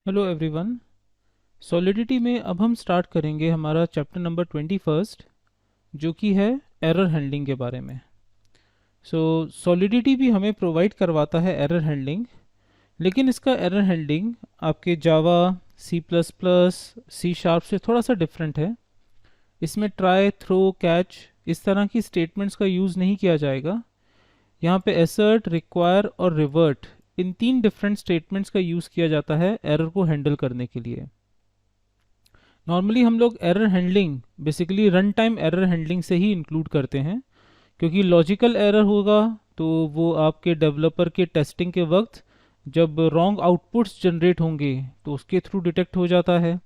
Hello everyone. Solidity में अब हम स्टार्ट करेंगे हमारा चैप्टर नंबर 21 जो कि है एरर हैंडलिंग के बारे में। सॉलिडिटी भी हमें प्रोवाइड करवाता है एरर हैंडलिंग, लेकिन इसका एरर हैंडलिंग आपके Java, C plus plus, C sharp से थोड़ा सा डिफरेंट है। इसमें ट्राई, थ्रो, कैच इस तरह की स्टेटमेंट्स का यूज़ नहीं किया जाएगा। यहाँ पे एसर्ट, रिक्वायर और रिवर्ट इन तीन डिफरेंट स्टेटमेंट्स का यूज़ किया जाता है एरर को हैंडल करने के लिए। नॉर्मली हम लोग error handling basically run time error handling से ही इंक्लूड करते हैं, क्योंकि लॉजिकल एरर होगा तो वो आपके डेवलपर के टेस्टिंग के वक्त जब रॉन्ग आउटपुट्स जनरेट होंगे तो उसके थ्रू डिटेक्ट हो जाता है।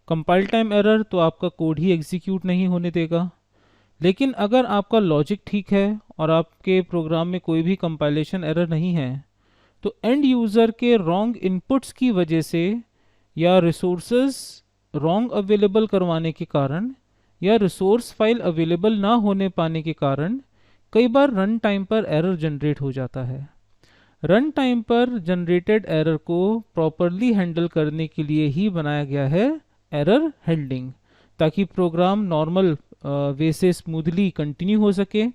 कंपाइल टाइम एरर तो आपका कोड ही एग्जीक्यूट नहीं होने देगा। लेकिन अगर आपका लॉजिक ठीक है और आपके प्रोग्राम में कोई भी कंपाइलेशन एरर नहीं है, तो एंड यूज़र के रॉन्ग इनपुट्स की वजह से या रिसोर्सेज रॉन्ग अवेलेबल करवाने के कारण या रिसोर्स फाइल अवेलेबल ना होने पाने के कारण कई बार रन टाइम पर एरर जनरेट हो जाता है। रन टाइम पर जनरेटेड एरर को प्रॉपरली हैंडल करने के लिए ही बनाया गया है एरर हैंडलिंग, ताकि प्रोग्राम नॉर्मल वे से स्मूथली कंटिन्यू हो सके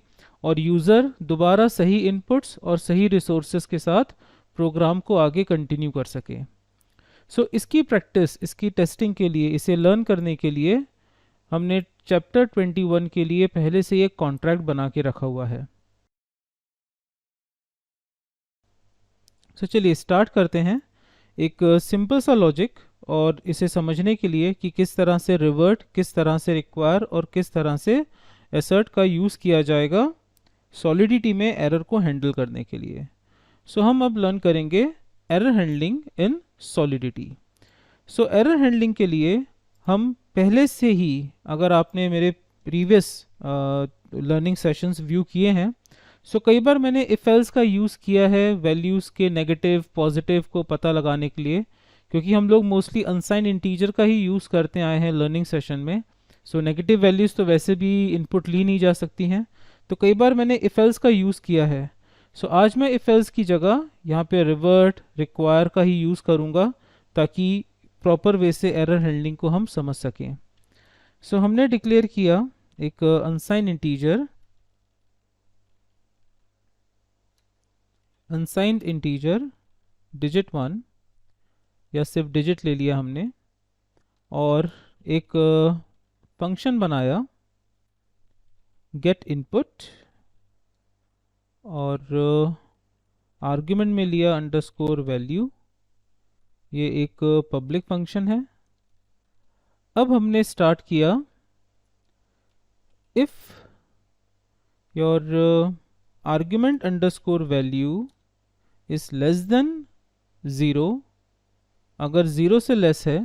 और यूज़र दोबारा सही इनपुट्स और सही रिसोर्सेज के साथ प्रोग्राम को आगे कंटिन्यू कर सके। इसकी प्रैक्टिस, इसकी टेस्टिंग के लिए, इसे लर्न करने के लिए हमने चैप्टर 21 के लिए पहले से एक कॉन्ट्रैक्ट बना के रखा हुआ है। चलिए स्टार्ट करते हैं। एक सिंपल सा लॉजिक, और इसे समझने के लिए कि किस तरह से रिवर्ट, किस तरह से रिक्वायर और किस तरह से एसर्ट का यूज़ किया जाएगा सॉलिडिटी में एरर को हैंडल करने के लिए। हम अब लर्न करेंगे error handling in solidity. Error handling के लिए हम पहले से ही, अगर आपने मेरे प्रीवियस लर्निंग सेशंस व्यू किए हैं, कई बार मैंने इफ एल्स का यूज़ किया है वैल्यूज़ के नेगेटिव पॉजिटिव को पता लगाने के लिए, क्योंकि हम लोग मोस्टली अनसाइंड इंटीजर का ही यूज़ करते आए हैं लर्निंग सेशन में। नेगेटिव वैल्यूज़ तो वैसे भी इनपुट ली नहीं जा सकती हैं, तो कई बार मैंने इफ एल्स का यूज़ किया है। आज मैं इफ एल्स की जगह यहाँ पे रिवर्ट, रिक्वायर का ही यूज़ करूँगा, ताकि प्रॉपर वे से एरर हैंडलिंग को हम समझ सकें। हमने डिक्लेयर किया एक unsigned integer, unsigned integer digit 1, या सिर्फ डिजिट ले लिया हमने, और एक फंक्शन बनाया गेट इनपुट, और आर्ग्यूमेंट में लिया अंडरस्कोर वैल्यू। ये एक पब्लिक फंक्शन है। अब हमने स्टार्ट किया if your argument underscore value is less then 0, अगर 0 से लेस है,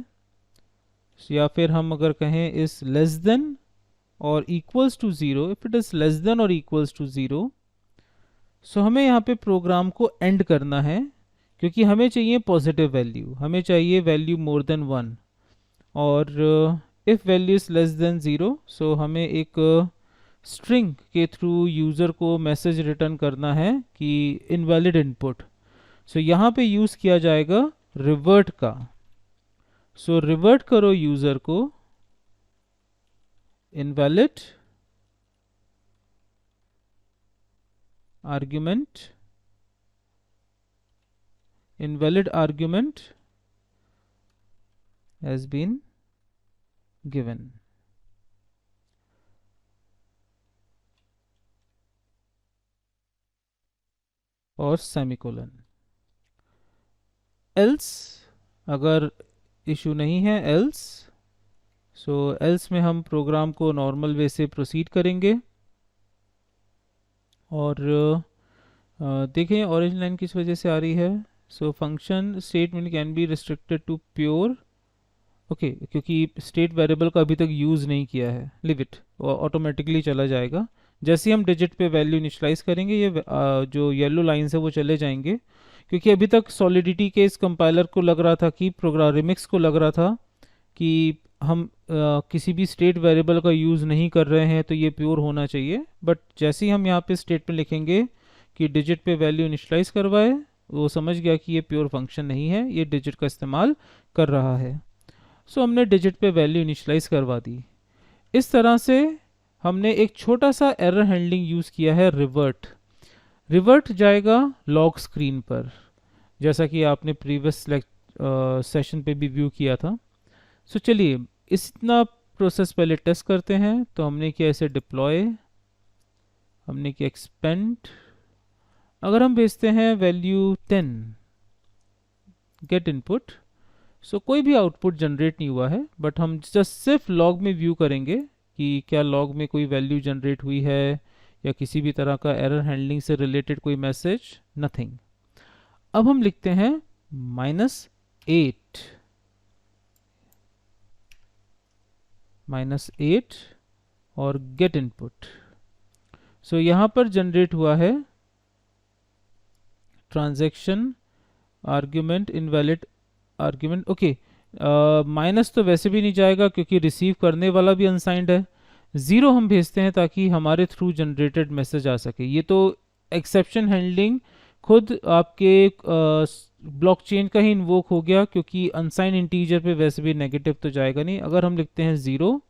या फिर हम अगर कहें is less then or equals to 0, if it is less then or equals to 0, हमें यहाँ पे प्रोग्राम को एंड करना है, क्योंकि हमें चाहिए पॉजिटिव वैल्यू, हमें चाहिए वैल्यू मोर देन 1। और if value is less then 0, हमें एक स्ट्रिंग के थ्रू यूज़र को मैसेज रिटर्न करना है कि इनवैलिड इनपुट। यहाँ पे यूज़ किया जाएगा रिवर्ट का। रिवर्ट करो यूज़र को invalid argument, invalid argument has been given। और सेमीकोलन। एल्स, अगर इशू नहीं है एल्स, एल्स में हम प्रोग्राम को नॉर्मल वे से प्रोसीड करेंगे। और देखें ऑरेंज लाइन किस वजह से आ रही है। Function statement can be restricted to pure, okay, क्योंकि स्टेट वेरिएबल का अभी तक यूज़ नहीं किया है, लिव इट, ऑटोमेटिकली चला जाएगा। जैसे हम डिजिट पे वैल्यू इनिशलाइज करेंगे, ये जो येलो लाइन्स है वो चले जाएंगे, क्योंकि अभी तक सॉलिडिटी के इस कंपाइलर को लग रहा था कि प्रोग्राम रिमिक्स को लग रहा था कि हम किसी भी स्टेट वेरिएबल का यूज़ नहीं कर रहे हैं तो ये प्योर होना चाहिए। बट जैसे ही हम यहाँ पे स्टेटमेंट लिखेंगे कि डिजिट पे वैल्यू इनिशलाइज करवाए, वो समझ गया कि ये प्योर फंक्शन नहीं है, ये डिजिट का इस्तेमाल कर रहा है। सो हमने डिजिट पे वैल्यू इनिशलाइज करवा दी। इस तरह से हमने एक छोटा सा एरर हैंडलिंग यूज़ किया है, रिवर्ट। रिवर्ट जाएगा लॉग स्क्रीन पर, जैसा कि आपने प्रीवियस सेशन पे भी व्यू किया था। सो चलिए इतना प्रोसेस पहले टेस्ट करते हैं। तो हमने किया इसे डिप्लॉय, हमने किया एक्सपेंड। अगर हम भेजते हैं वैल्यू 10 गेट इनपुट, सो कोई भी आउटपुट जनरेट नहीं हुआ है, बट हम जस्ट सिर्फ लॉग में व्यू करेंगे कि क्या लॉग में कोई वैल्यू जनरेट हुई है या किसी भी तरह का एरर हैंडलिंग से रिलेटेड कोई मैसेज, नथिंग। अब हम लिखते हैं -8 और गेट इनपुट। सो यहाँ पर जनरेट हुआ है transaction argument invalid argument. Okay, minus तो वैसे भी नहीं जाएगा क्योंकि रिसीव करने वाला भी अनसाइंड है। 0 हम भेजते हैं ताकि हमारे थ्रू जनरेटेड मैसेज आ सके। ये तो एक्सेप्शन हैंडलिंग खुद आपके ब्लॉकचेन का ही इन्वोक हो गया, क्योंकि अनसाइंड इंटीजर पे वैसे भी नेगेटिव तो जाएगा नहीं। अगर हम लिखते हैं 0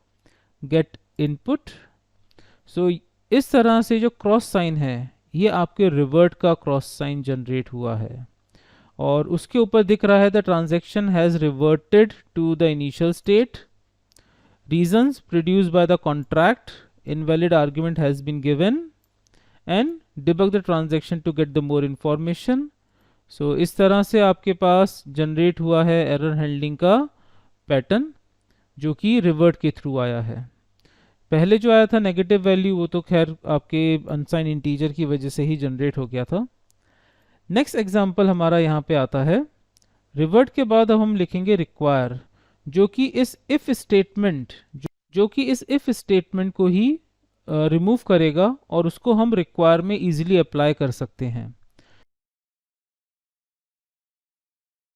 गेट इनपुट, सो इस तरह से जो क्रॉस साइन है ये आपके रिवर्ट का क्रॉस साइन जनरेट हुआ है, और उसके ऊपर दिख रहा है the transaction has reverted to the initial state, reasons produced by the contract, invalid argument has been given and debug the transaction to get the more information. So इस तरह से आपके पास जनरेट हुआ है एरर हैंडलिंग का pattern, जो कि revert के थ्रू आया है। पहले जो आया था नेगेटिव वैल्यू, वो तो खैर आपके अनसाइन इंटीजर की वजह से ही जनरेट हो गया था। नेक्स्ट एग्जाम्पल हमारा यहाँ पे आता है, रिवर्ट के बाद अब हम लिखेंगे रिक्वायर, जो कि इस इफ स्टेटमेंट को ही रिमूव करेगा और उसको हम रिक्वायर में इजीली अप्लाई कर सकते हैं।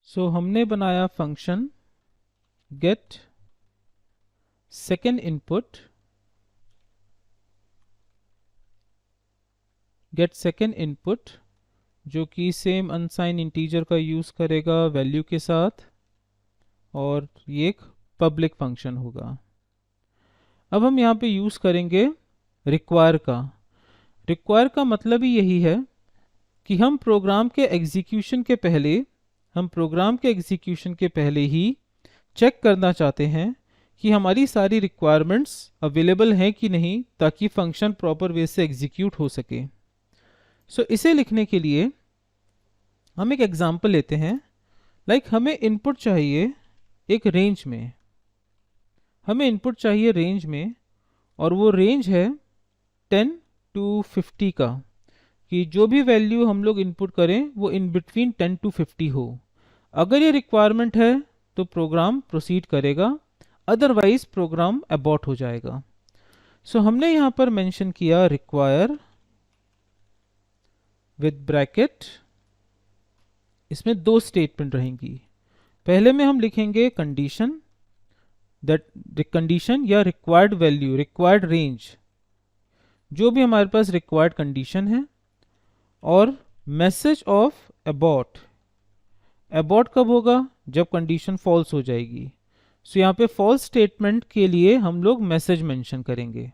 सो हमने बनाया फंक्शन गेट सेकेंड इनपुट, जो कि सेम अनसाइन इंटीजर का यूज़ करेगा वैल्यू के साथ, और ये एक पब्लिक फंक्शन होगा। अब हम यहाँ पे यूज़ करेंगे रिक्वायर का मतलब ही यही है कि हम प्रोग्राम के एग्जीक्यूशन के पहले ही चेक करना चाहते हैं कि हमारी सारी रिक्वायरमेंट्स अवेलेबल हैं कि नहीं, ताकि फंक्शन प्रॉपर वे से एग्जीक्यूट हो सके। सो इसे लिखने के लिए हम एक एग्जांपल लेते हैं। हमें इनपुट चाहिए एक रेंज में, और वो रेंज है 10 to 50 का, कि जो भी वैल्यू हम लोग इनपुट करें वो इन बिटवीन 10 to 50 हो। अगर ये रिक्वायरमेंट है तो प्रोग्राम प्रोसीड करेगा, अदरवाइज प्रोग्राम अबॉर्ट हो जाएगा। सो हमने यहाँ पर मेंशन किया रिक्वायर विद ब्रैकेट, इसमें 2 स्टेटमेंट रहेंगी। पहले में हम लिखेंगे कंडीशन या रिक्वायर्ड वैल्यू, रिक्वायर्ड रेंज, जो भी हमारे पास रिक्वायर्ड कंडीशन है, और मैसेज ऑफ अबॉर्ट कब होगा, जब कंडीशन फॉल्स हो जाएगी। सो यहाँ पे फॉल्स स्टेटमेंट के लिए हम लोग मैसेज मेंशन करेंगे।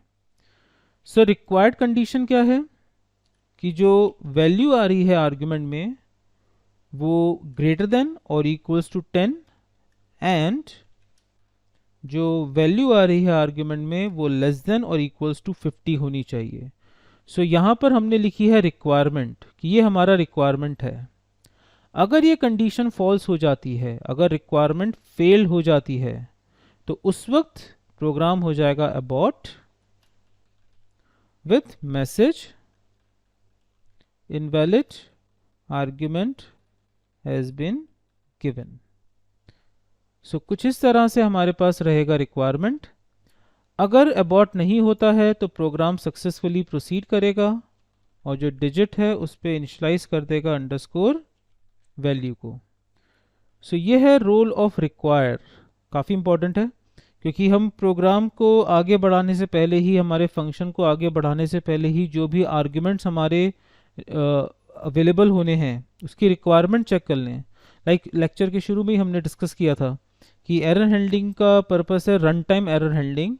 सो रिक्वायर्ड कंडीशन क्या है कि जो वैल्यू आ रही है आर्ग्यूमेंट में वो greater than or equals to 10, and जो वैल्यू आ रही है आर्ग्यूमेंट में वो less then or equals to 50 होनी चाहिए। सो यहाँ पर हमने लिखी है रिक्वायरमेंट, कि ये हमारा रिक्वायरमेंट है। अगर ये कंडीशन फॉल्स हो जाती है, अगर रिक्वायरमेंट फेल हो जाती है, तो उस वक्त प्रोग्राम हो जाएगा abort with message invalid argument has been given. So कुछ इस तरह से हमारे पास रहेगा रिक्वायरमेंट। अगर अबॉर्ट नहीं होता है तो प्रोग्राम सक्सेसफुली प्रोसीड करेगा, और जो डिजिट है उस पर इनिशलाइज कर देगा अंडरस्कोर वैल्यू को। सो ये है रोल ऑफ रिक्वायर। काफ़ी इंपॉर्टेंट है, क्योंकि हम प्रोग्राम को आगे बढ़ाने से पहले ही, हमारे फंक्शन को आगे बढ़ाने से पहले ही, जो भी आर्ग्यूमेंट्स हमारे अवेलेबल होने हैं उसकी रिक्वायरमेंट चेक कर लें। लाइक लेक्चर के शुरू में ही हमने डिस्कस किया था कि एरर हैंडलिंग का पर्पस है रन टाइम एरर हैंडलिंग,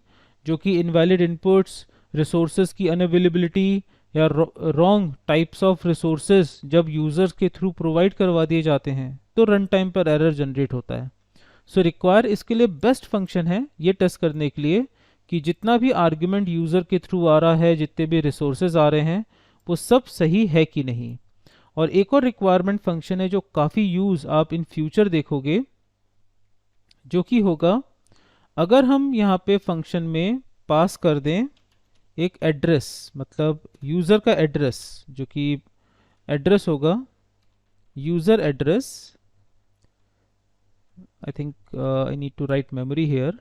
जो कि इनवैलिड इनपुट्स, रिसोर्सेज की अनअवेलेबिलिटी या रॉन्ग टाइप्स ऑफ रिसोर्सेज जब यूज़र्स के थ्रू प्रोवाइड करवा दिए जाते हैं तो रन टाइम पर एरर जनरेट होता है। सो रिक्वायर इसके लिए बेस्ट फंक्शन है ये टेस्ट करने के लिए कि जितना भी आर्ग्यूमेंट यूज़र के थ्रू आ रहा है, जितने भी रिसोर्सेज आ रहे हैं, वो सब सही है कि नहीं। और एक और रिक्वायरमेंट फंक्शन है जो काफ़ी यूज़ आप इन फ्यूचर देखोगे, जो कि होगा अगर हम यहाँ पे फंक्शन में पास कर दें एक एड्रेस, मतलब यूज़र का एड्रेस, जो कि एड्रेस होगा user address. I think I need to write memory here,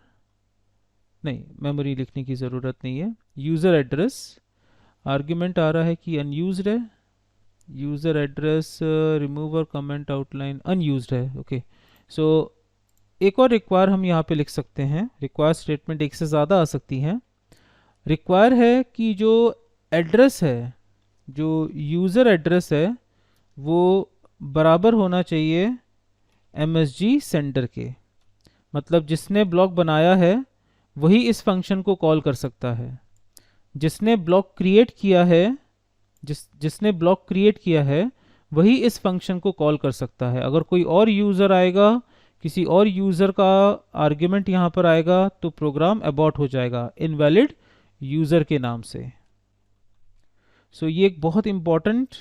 नहीं मेमोरी लिखने की ज़रूरत नहीं है। यूज़र एड्रेस आर्ग्यूमेंट आ रहा है कि अनयूज्ड है, user address remover comment outline unused है। ओके, सो एक और रिक्वायर हम यहाँ पे लिख सकते हैं। रिक्वायर स्टेटमेंट एक से ज़्यादा आ सकती हैं। रिक्वायर है कि जो एड्रेस है, जो यूज़र एड्रेस है, वो बराबर होना चाहिए MSG सेंडर के। मतलब जिसने ब्लॉक बनाया है वही इस फंक्शन को कॉल कर सकता है। जिसने ब्लॉक क्रिएट किया है, जिसने ब्लॉक क्रिएट किया है वही इस फंक्शन को कॉल कर सकता है। अगर कोई और यूज़र आएगा, किसी और यूज़र का आर्ग्यूमेंट यहाँ पर आएगा तो प्रोग्राम अबॉर्ट हो जाएगा इनवैलिड यूज़र के नाम से। सो ये एक बहुत इंपॉर्टेंट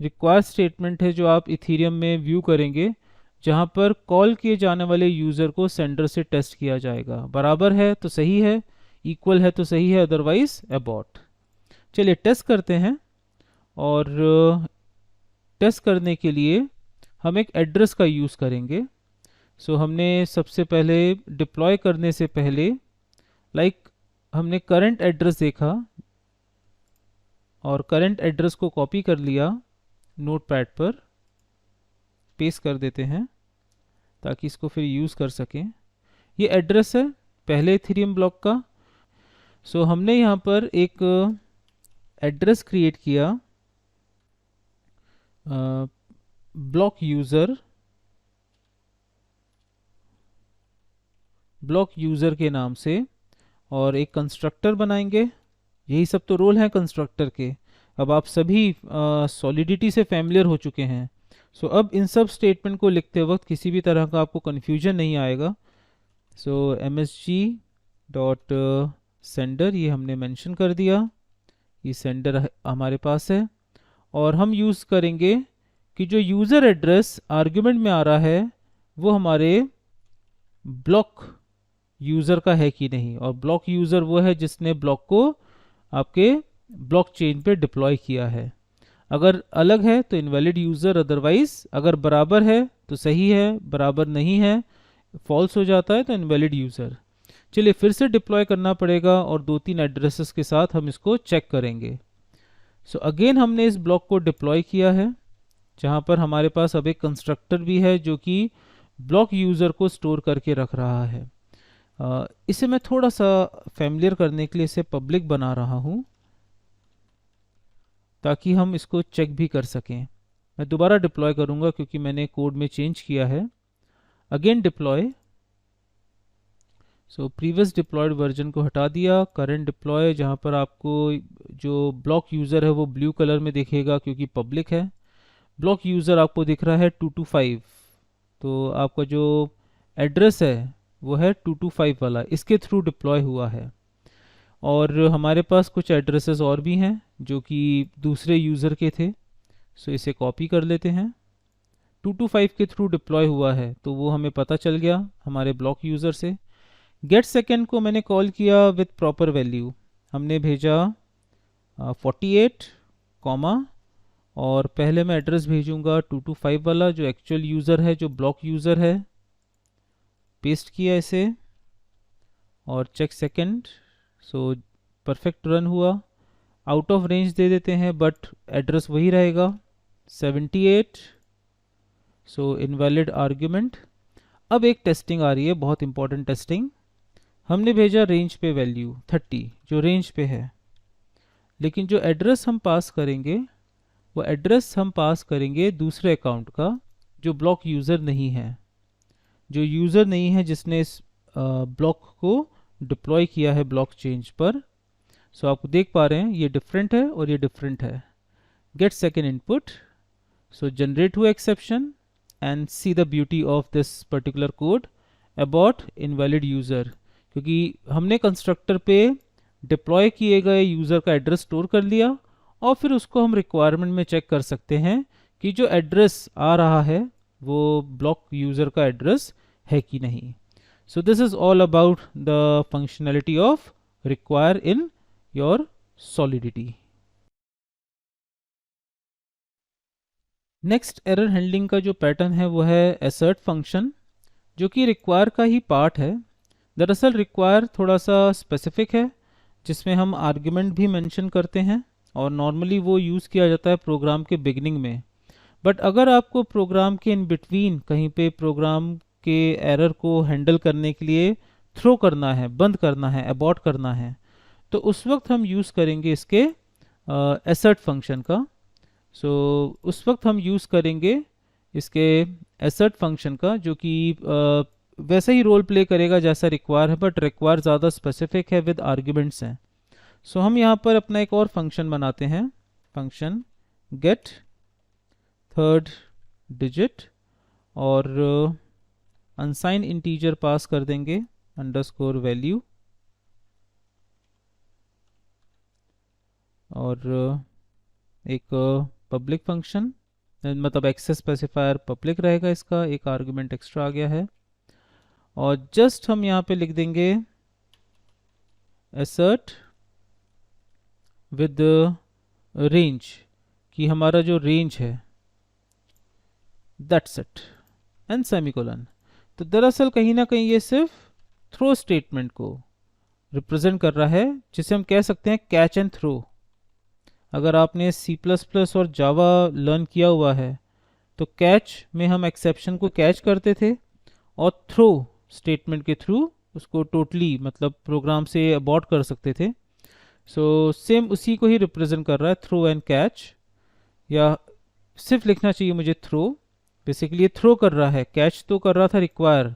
रिक्वायर स्टेटमेंट है जो आप इथीरियम में व्यू करेंगे, जहाँ पर कॉल किए जाने वाले यूज़र को सेंडर से टेस्ट किया जाएगा। बराबर है तो सही है, इक्वल है तो सही है, अदरवाइज अबॉर्ट। चलिए टेस्ट करते हैं। और टेस्ट करने के लिए हम एक एड्रेस का यूज़ करेंगे। सो हमने सबसे पहले डिप्लॉय करने से पहले हमने करंट एड्रेस देखा और करंट एड्रेस को कॉपी कर लिया, नोटपैड पर पेस्ट कर देते हैं ताकि इसको फिर यूज़ कर सकें। ये एड्रेस है पहले इथेरियम ब्लॉक का। सो हमने यहाँ पर एक एड्रेस क्रिएट किया ब्लॉक यूज़र के नाम से, और एक कंस्ट्रक्टर बनाएंगे। यही सब तो रोल है कंस्ट्रक्टर के। अब आप सभी सॉलिडिटी से फैमिलियर हो चुके हैं। सो अब इन सब स्टेटमेंट को लिखते वक्त किसी भी तरह का आपको कन्फ्यूजन नहीं आएगा। सो MSG डॉट सेंडर ये हमने मेंशन कर दिया, ये सेंडर हमारे पास है। और हम यूज़ करेंगे कि जो यूज़र एड्रेस आर्ग्यूमेंट में आ रहा है वो हमारे ब्लॉक यूज़र का है कि नहीं। और ब्लॉक यूज़र वो है जिसने ब्लॉक को आपके ब्लॉक चेन पे डिप्लॉय किया है। अगर अलग है तो इनवैलिड यूज़र, अदरवाइज अगर बराबर है तो सही है, बराबर नहीं है फॉल्स हो जाता है तो इनवैलिड यूज़र। चलिए फिर से डिप्लॉय करना पड़ेगा और 2-3 एड्रेसेस के साथ हम इसको चेक करेंगे। सो अगेन हमने इस ब्लॉक को डिप्लॉय किया है, जहाँ पर हमारे पास अब एक कंस्ट्रक्टर भी है जो कि ब्लॉक यूज़र को स्टोर करके रख रहा है। इसे मैं थोड़ा सा फैमिलियर करने के लिए इसे पब्लिक बना रहा हूँ ताकि हम इसको चेक भी कर सकें। मैं दोबारा डिप्लॉय करूँगा क्योंकि मैंने कोड में चेंज किया है। Again deploy. So previous deployed version को हटा दिया। करंट डिप्लॉय, जहाँ पर आपको जो ब्लॉक यूज़र है वो ब्लू कलर में दिखेगा क्योंकि पब्लिक है। ब्लॉक यूज़र आपको दिख रहा है 225, तो आपका जो एड्रेस है वो है 225 वाला, इसके थ्रू डिप्लॉय हुआ है। और हमारे पास कुछ एड्रेसेस और भी हैं जो कि दूसरे यूज़र के थे। सो इसे कॉपी कर लेते हैं। 225 के थ्रू डिप्लॉय हुआ है तो वो हमें पता चल गया हमारे ब्लॉक यूज़र से। गेट सेकेंड को मैंने कॉल किया विथ प्रॉपर वैल्यू। हमने भेजा 48 कॉमा, और पहले मैं एड्रेस भेजूंगा 225 वाला जो एक्चुअल यूज़र है, जो ब्लॉक यूज़र है। पेस्ट किया इसे और check second. So perfect run हुआ। आउट ऑफ रेंज दे देते हैं बट एड्रेस वही रहेगा 78। So invalid argument. अब एक टेस्टिंग आ रही है, बहुत इंपॉर्टेंट टेस्टिंग। हमने भेजा रेंज पे वैल्यू 30 जो रेंज पे है, लेकिन जो एड्रेस हम पास करेंगे वो एड्रेस हम पास करेंगे दूसरे अकाउंट का जो ब्लॉक यूज़र नहीं है, जो यूज़र नहीं है जिसने इस ब्लॉक को डिप्लॉय किया है ब्लॉक चेंज पर। सो आप देख पा रहे हैं ये डिफरेंट है और ये डिफरेंट है। गेट सेकेंड इनपुट, सो जनरेट हुआ exception and see the beauty of this particular code about invalid user, क्योंकि हमने कंस्ट्रक्टर पे डिप्लॉय किए गए यूज़र का एड्रेस स्टोर कर लिया और फिर उसको हम रिक्वायरमेंट में चेक कर सकते हैं कि जो एड्रेस आ रहा है वो ब्लॉक यूज़र का एड्रेस है कि नहीं। So this is all about the functionality of require in your solidity. Next error handling का जो पैटर्न है वो है एसर्ट फंक्शन, जो कि रिक्वायर का ही पार्ट है। दरअसल रिक्वायर थोड़ा सा स्पेसिफिक है, जिसमें हम आर्ग्यूमेंट भी मेंशन करते हैं और नॉर्मली वो यूज़ किया जाता है प्रोग्राम के बिगनिंग में। बट अगर आपको प्रोग्राम के इन बिटवीन कहीं पे प्रोग्राम के एरर को हैंडल करने के लिए थ्रो करना है, बंद करना है, अबॉर्ट करना है, तो उस वक्त हम यूज़ करेंगे इसके एसर्ट फंक्शन का। सो उस वक्त हम यूज़ करेंगे इसके एसर्ट फंक्शन का, जो कि वैसे ही रोल प्ले करेगा जैसा रिक्वायर है, बट रिक्वायर ज़्यादा स्पेसिफिक है विद आर्ग्यूमेंट्स हैं। सो हम यहाँ पर अपना एक और फंक्शन बनाते हैं, फंक्शन गेट थर्ड डिजिट, और अनसाइन इंटीजर पास कर देंगे अंडरस्कोर वैल्यू, और एक पब्लिक फंक्शन, मतलब एक्सेस स्पेसिफायर पब्लिक रहेगा, इसका एक आर्गुमेंट एक्स्ट्रा आ गया है। और जस्ट हम यहाँ पे लिख देंगे एसर्ट विद रेंज, कि हमारा जो रेंज है दैट्स इट, एंड सेमीकोलन। तो दरअसल कहीं ना कहीं ये सिर्फ थ्रो स्टेटमेंट को रिप्रेजेंट कर रहा है, जिसे हम कह सकते हैं कैच एंड थ्रो। अगर आपने C++ और जावा लर्न किया हुआ है तो कैच में हम एक्सेप्शन को कैच करते थे और थ्रो स्टेटमेंट के थ्रू उसको टोटली मतलब प्रोग्राम से अबॉर्ट कर सकते थे। सो सेम उसी को ही रिप्रेजेंट कर रहा है थ्रो एंड कैच, या सिर्फ लिखना चाहिए मुझे थ्रो। बेसिकली ये थ्रो कर रहा है, कैच तो कर रहा था रिक्वायर,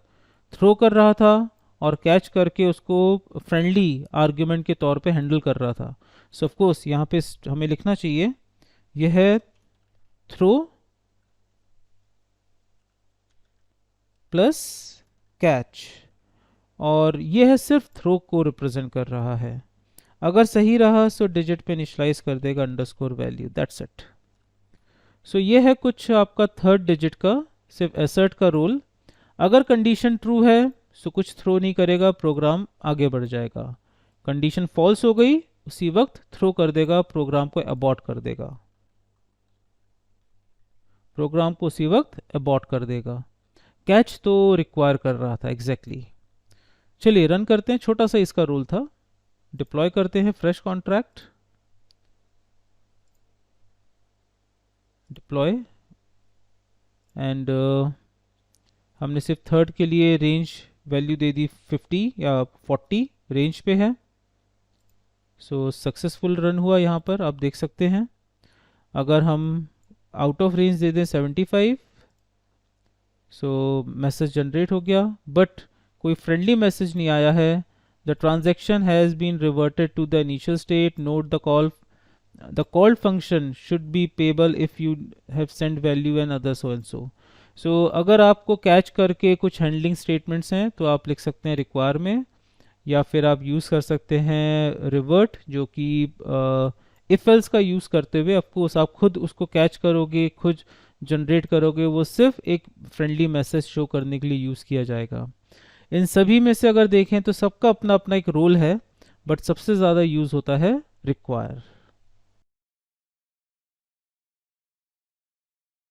थ्रो कर रहा था और कैच करके उसको फ्रेंडली आर्ग्यूमेंट के तौर पे हैंडल कर रहा था। सो ऑफ कोर्स यहाँ पे हमें लिखना चाहिए यह है थ्रो प्लस कैच, और यह है सिर्फ थ्रो को रिप्रेजेंट कर रहा है। अगर सही रहा तो डिजिट पे इनिशियलाइज कर देगा अंडरस्कोर वैल्यू, दैट्स इट। सो ये है कुछ आपका थर्ड डिजिट का सिर्फ एसर्ट का रोल। अगर कंडीशन ट्रू है तो कुछ थ्रो नहीं करेगा, प्रोग्राम आगे बढ़ जाएगा। कंडीशन फॉल्स हो गई उसी वक्त थ्रो कर देगा, प्रोग्राम को अबॉर्ट कर देगा, प्रोग्राम को उसी वक्त अबॉर्ट कर देगा। कैच तो रिक्वायर कर रहा था एग्जैक्टली चलिए रन करते हैं, छोटा सा इसका रोल था। डिप्लॉय करते हैं फ्रेश कॉन्ट्रैक्ट, डिप्लॉय, एंड हमने सिर्फ थर्ड के लिए रेंज वैल्यू दे दी 50 या 40 रेंज पे है। सो सक्सेसफुल रन हुआ, यहाँ पर आप देख सकते हैं। अगर हम आउट ऑफ रेंज दे दें 75, सो मैसेज जनरेट हो गया, बट कोई फ्रेंडली मैसेज नहीं आया है। The transaction has been reverted to the initial state, note the called function should be payable if you have send value and other so and so. So अगर आपको catch करके कुछ handling statements हैं तो आप लिख सकते हैं रिक्वायर में, या फिर आप यूज़ कर सकते हैं रिवर्ट, जो कि इफ एल्स का यूज़ करते हुए ऑफकोर्स आप खुद उसको कैच करोगे, खुद जनरेट करोगे, वो सिर्फ एक फ्रेंडली मैसेज शो करने के लिए यूज़ किया जाएगा। इन सभी में से अगर देखें तो सबका अपना अपना एक रोल है, बट सबसे ज़्यादा यूज़ होता है रिक्वायर।